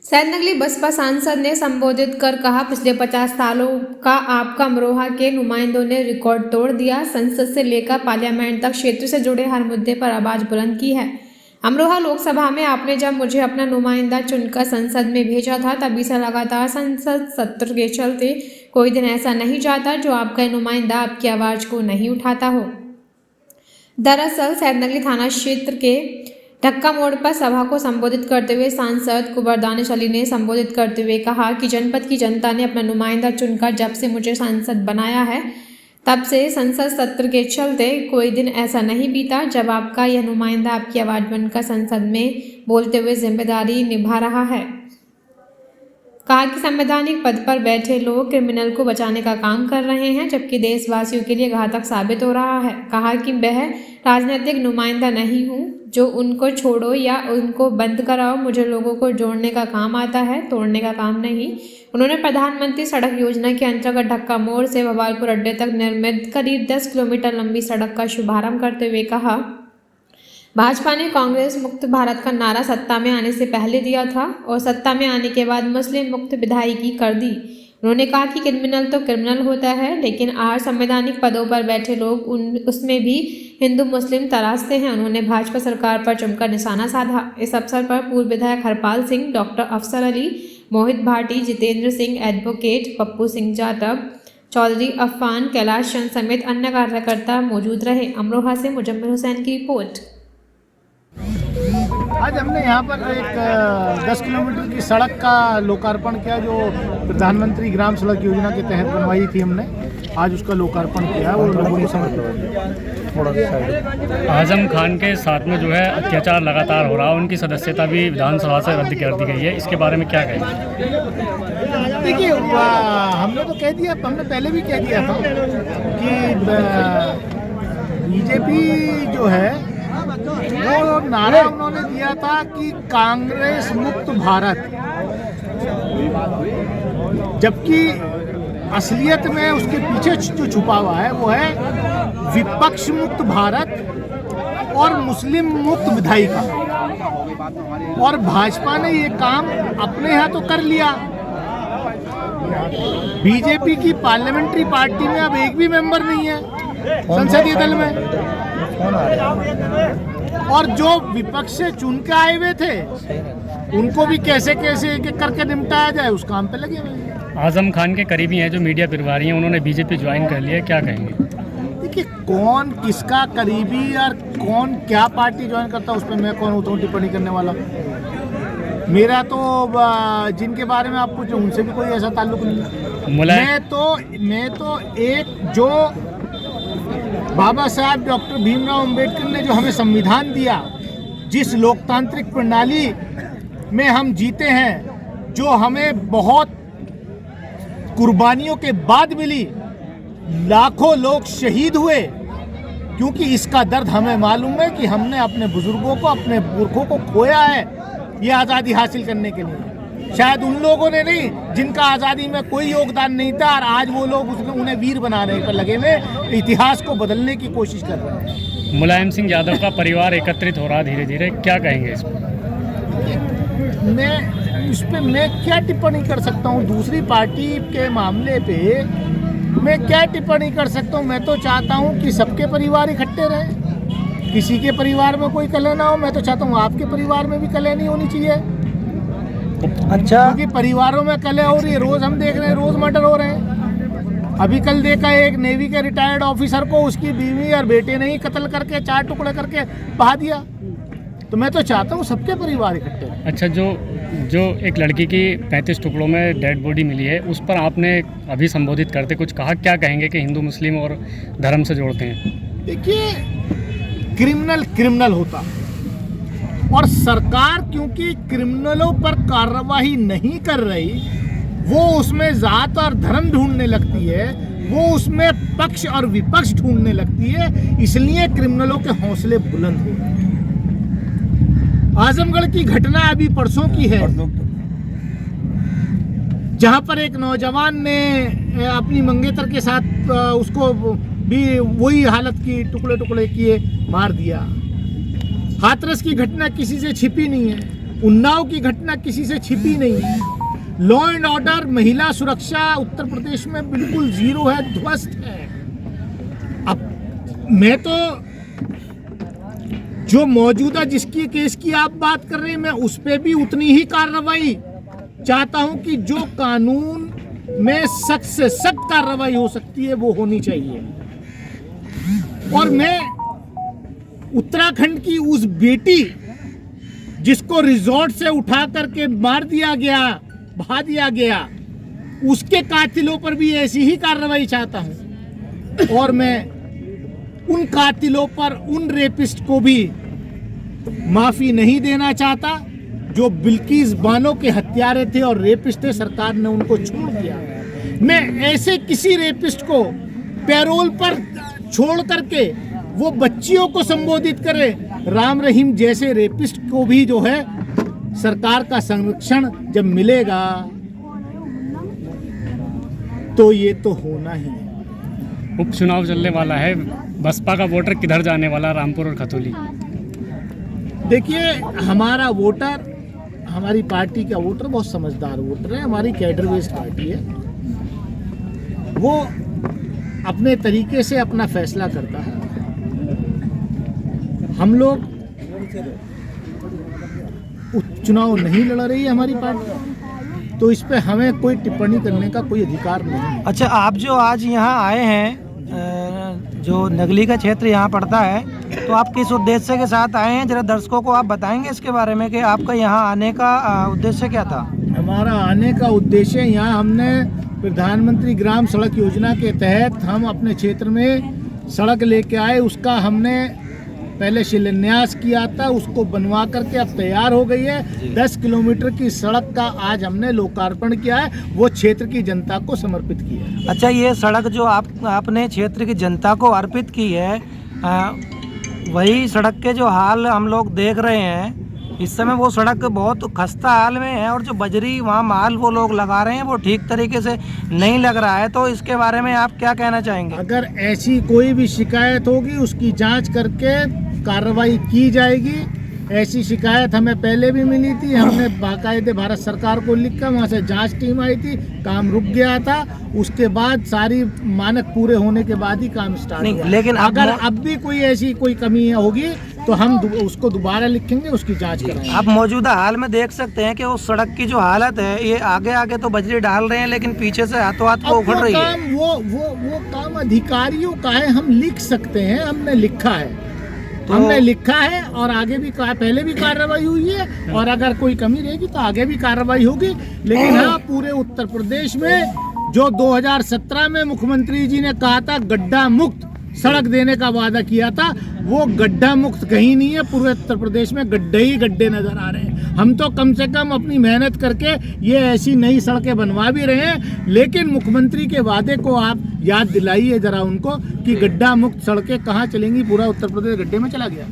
सैदनगली बसपा सांसद ने संबोधित कर कहा, पिछले 50 सालों का आपका अमरोहा के नुमाइंदों ने रिकॉर्ड तोड़ दिया। संसद से लेकर पार्लियामेंट तक क्षेत्र से जुड़े हर मुद्दे पर आवाज बुलंद की है। अमरोहा लोकसभा में आपने जब मुझे अपना नुमाइंदा चुनकर संसद में भेजा था, तभी से लगातार संसद सत्र के चलते कोई दिन ऐसा नहीं जाता जो आपका नुमाइंदा आपकी आवाज को नहीं उठाता हो। दरअसल सैदनगली थाना क्षेत्र के ढक्का मोड़ पर सभा को संबोधित करते हुए सांसद कुंवर दानिश अली ने संबोधित करते हुए कहा कि जनपद की जनता ने अपना नुमाइंदा चुनकर जब से मुझे सांसद बनाया है, तब से संसद सत्र के चलते कोई दिन ऐसा नहीं बीता जब आपका यह नुमाइंदा आपकी आवाज बनकर संसद में बोलते हुए जिम्मेदारी निभा रहा है। कहा कि संवैधानिक पद पर बैठे लोग क्रिमिनल को बचाने का काम कर रहे हैं, जबकि देशवासियों के लिए घातक साबित हो रहा है। कहा कि वह राजनीतिक नुमाइंदा नहीं हूँ जो उनको छोड़ो या उनको बंद कराओ, मुझे लोगों को जोड़ने का काम आता है, तोड़ने का काम नहीं। उन्होंने प्रधानमंत्री सड़क योजना के अंतर्गत ढक्का मोड़ से भवालपुर अड्डे तक निर्मित करीब 10 किलोमीटर लंबी सड़क का शुभारंभ करते हुए कहा, भाजपा ने कांग्रेस मुक्त भारत का नारा सत्ता में आने से पहले दिया था और सत्ता में आने के बाद मुस्लिम मुक्त विधायकी कर दी। उन्होंने कहा कि क्रिमिनल तो क्रिमिनल होता है, लेकिन आज संवैधानिक पदों पर बैठे लोग उसमें भी हिंदू मुस्लिम तराशते हैं। उन्होंने भाजपा सरकार पर जमकर निशाना साधा। इस अवसर पर पूर्व विधायक हरपाल सिंह, डॉक्टर अफसर अली, मोहित भाटी, जितेंद्र सिंह, एडवोकेट पप्पू सिंह जाटव, चौधरी अफान, कैलाश चंद समेत अन्य कार्यकर्ता मौजूद रहे। अमरोहा से मुजम्मिल हुसैन की रिपोर्ट। आज हमने यहाँ पर एक 10 किलोमीटर की सड़क का लोकार्पण किया, जो प्रधानमंत्री ग्राम सड़क योजना के तहत बनवाई थी हमने। आज उसका लोकार्पण किया और लोगों को समर्पित। आजम खान के साथ में जो है अत्याचार लगातार हो रहा है, उनकी सदस्यता भी विधानसभा से रद्द कर दी गई है, इसके बारे में क्या कहेंगे? देखिए, हमने तो कह दिया, हमने पहले भी कह दिया था कि बीजेपी जो है वो नारा उन्होंने दिया था कि कांग्रेस मुक्त भारत, जबकि असलियत में उसके पीछे जो छुपा हुआ है वो है विपक्ष मुक्त भारत और मुस्लिम मुक्त विधायिका। और भाजपा ने ये काम अपने यहाँ तो कर लिया। बीजेपी की पार्लियामेंट्री पार्टी में अब एक भी मेंबर नहीं है संसदीय दल में, और जो विपक्ष से चुन के आए हुए थे उनको भी कैसे कैसे एक एक करके निपटाया जाए उस काम पे लगे हुए हैं। आजम खान के करीबी हैं जो मीडिया प्रभारी हैं, उन्होंने बीजेपी ज्वाइन कर लिया, क्या कहेंगे? देखिए, कौन किसका करीबी और कौन क्या पार्टी ज्वाइन करता है उस पर मैं कौन होता हूँ टिप्पणी करने वाला। मेरा तो जिनके बारे में आप पूछे उनसे भी कोई ऐसा ताल्लुक नहीं है। मैं तो एक जो बाबा साहब डॉक्टर भीमराव अंबेडकर ने जो हमें संविधान दिया, जिस लोकतांत्रिक प्रणाली में हम जीते हैं, जो हमें बहुत कुर्बानियों के बाद मिली, लाखों लोग शहीद हुए, क्योंकि इसका दर्द हमें मालूम है कि हमने अपने बुजुर्गों को, अपने पुरखों को खोया है ये आज़ादी हासिल करने के लिए। शायद उन लोगों ने नहीं जिनका आज़ादी में कोई योगदान नहीं था, और आज वो लोग उन्हें वीर बनाने पर लगे हुए, इतिहास को बदलने की कोशिश कर रहे हैं। मुलायम सिंह यादव का परिवार एकत्रित हो रहा धीरे धीरे, क्या कहेंगे इस पर? इस पर मैं क्या टिप्पणी कर सकता हूँ? दूसरी पार्टी के मामले पे मैं क्या टिप्पणी कर सकता हूँ? मैं तो चाहता हूँ कि सबके परिवार इकट्ठे रहें, किसी के परिवार में कोई कलह ना हो। मैं तो चाहता हूँ आपके परिवार में भी कलह नहीं होनी चाहिए। अच्छा, क्योंकि परिवारों में कलह हो रही है, रोज हम देख रहे हैं, रोज मर्डर हो रहे हैं। अभी कल देखा एक नेवी के रिटायर्ड ऑफिसर को उसकी बीवी और बेटे ने ही कत्ल करके 4 टुकड़े करके बहा दिया। तो मैं तो चाहता हूँ सबके परिवार इकट्ठे। अच्छा, जो एक लड़की की 35 टुकड़ों में डेड बॉडी मिली है, उस पर आपने अभी संबोधित करते कुछ कहा, क्या कहेंगे कि हिंदू मुस्लिम और धर्म से जोड़ते हैं? देखिए, क्रिमिनल क्रिमिनल होता, और सरकार क्योंकि क्रिमिनलों पर कार्रवाई नहीं कर रही, वो उसमें जात और धर्म ढूंढने लगती है, वो उसमें पक्ष और विपक्ष ढूंढने लगती है, इसलिए क्रिमिनलों के हौसले बुलंद हो रहे हैं। आजमगढ़ की घटना अभी परसों की है, जहां पर एक नौजवान ने अपनी मंगेतर के साथ उसको भी वही हालत की, टुकड़े टुकड़े किए, मार दिया। हाथरस की घटना किसी से छिपी नहीं है। उन्नाव की घटना किसी से छिपी नहीं है। लॉ एंड ऑर्डर, महिला सुरक्षा उत्तर प्रदेश में बिल्कुल जीरो है, ध्वस्त है। अब मैं तो जो मौजूदा जिसकी केस की आप बात कर रहे हैं, मैं उस पर भी उतनी ही कार्रवाई चाहता हूं कि जो कानून में सख्त से सख्त कार्रवाई हो सकती है वो होनी चाहिए। और मैं उत्तराखंड की उस बेटी जिसको रिजॉर्ट से उठा करके मार दिया गया, बहा दिया गया, उसके कातिलों पर भी ऐसी ही कार्रवाई चाहता हूं। और मैं उन कातिलों पर, उन रेपिस्ट को भी माफी नहीं देना चाहता जो बिल्किस बानो के हत्यारे थे और रेपिस्ट थे, सरकार ने उनको छोड़ दिया। मैं ऐसे किसी रेपिस्ट को पैरोल पर छोड़ करके वो बच्चियों को संबोधित करे, राम रहीम जैसे रेपिस्ट को भी जो है सरकार का संरक्षण जब मिलेगा तो ये तो होना ही है। उपचुनाव चलने वाला है, बसपा का वोटर किधर जाने वाला, रामपुर और खतौली? देखिए, हमारा वोटर, हमारी पार्टी का वोटर बहुत समझदार वोटर है। हमारी कैडर बेस्ड पार्टी है, वो अपने तरीके से अपना फैसला करता है। हम लोग चुनाव नहीं लड़ रही है हमारी पार्टी, तो इस पे हमें कोई टिप्पणी करने का कोई अधिकार नहीं है। अच्छा, आप जो आज यहाँ आए हैं, जो नगली का क्षेत्र यहाँ पड़ता है, तो आप किस उद्देश्य के साथ आए हैं? जरा दर्शकों को आप बताएंगे इसके बारे में कि आपका यहाँ आने का उद्देश्य क्या था? हमारा आने का उद्देश्य, यहाँ हमने प्रधानमंत्री ग्राम सड़क योजना के तहत हम अपने क्षेत्र में सड़क लेके आए। उसका हमने पहले शिलान्यास किया था, उसको बनवा करके अब तैयार हो गई है। 10 किलोमीटर की सड़क का आज हमने लोकार्पण किया है, वो क्षेत्र की जनता को समर्पित किया है। अच्छा, ये सड़क जो आपने क्षेत्र की जनता को अर्पित की है, वही सड़क के जो हाल हम लोग देख रहे हैं इस समय, वो सड़क बहुत खस्ता हाल में है और जो बजरी वहाँ माल वो लोग लगा रहे हैं वो ठीक तरीके से नहीं लग रहा है। तो इसके बारे में आप क्या कहना चाहेंगे? अगर ऐसी कोई भी शिकायत होगी उसकी जांच करके कार्रवाई की जाएगी। ऐसी शिकायत हमें पहले भी मिली थी, हमने बाकायदे भारत सरकार को लिखा, वहाँ से जांच टीम आई थी, काम रुक गया था। उसके बाद सारी मानक पूरे होने के बाद ही काम स्टार्ट हुआ। लेकिन अगर अब भी कोई ऐसी कोई कमी होगी तो हम उसको दोबारा लिखेंगे, उसकी जांच कराएंगे। आप मौजूदा हाल में देख सकते हैं कि उस सड़क की जो हालत है, ये आगे आगे तो बजरी डाल रहे हैं लेकिन पीछे से हाथों हाथ वो उखड़ रही है। वो काम अधिकारियों का है, हम लिख सकते हैं, हमने लिखा है, हमने लिखा है और आगे भी पहले भी कार्रवाई हुई है और अगर कोई कमी रहेगी तो आगे भी कार्रवाई होगी। लेकिन हाँ, पूरे उत्तर प्रदेश में जो 2017 में मुख्यमंत्री जी ने कहा था गड्ढा मुक्त सड़क देने का वादा किया था, वो गड्ढा मुक्त कहीं नहीं है। पूरे उत्तर प्रदेश में गड्ढे ही गड्ढे नजर आ रहे हैं। हम तो कम से कम अपनी मेहनत करके ये ऐसी नई सड़कें बनवा भी रहे हैं, लेकिन मुख्यमंत्री के वादे को आप याद दिलाइए जरा उनको कि गड्ढा मुक्त सड़कें कहाँ चलेंगी। पूरा उत्तर प्रदेश गड्ढे में चला गया।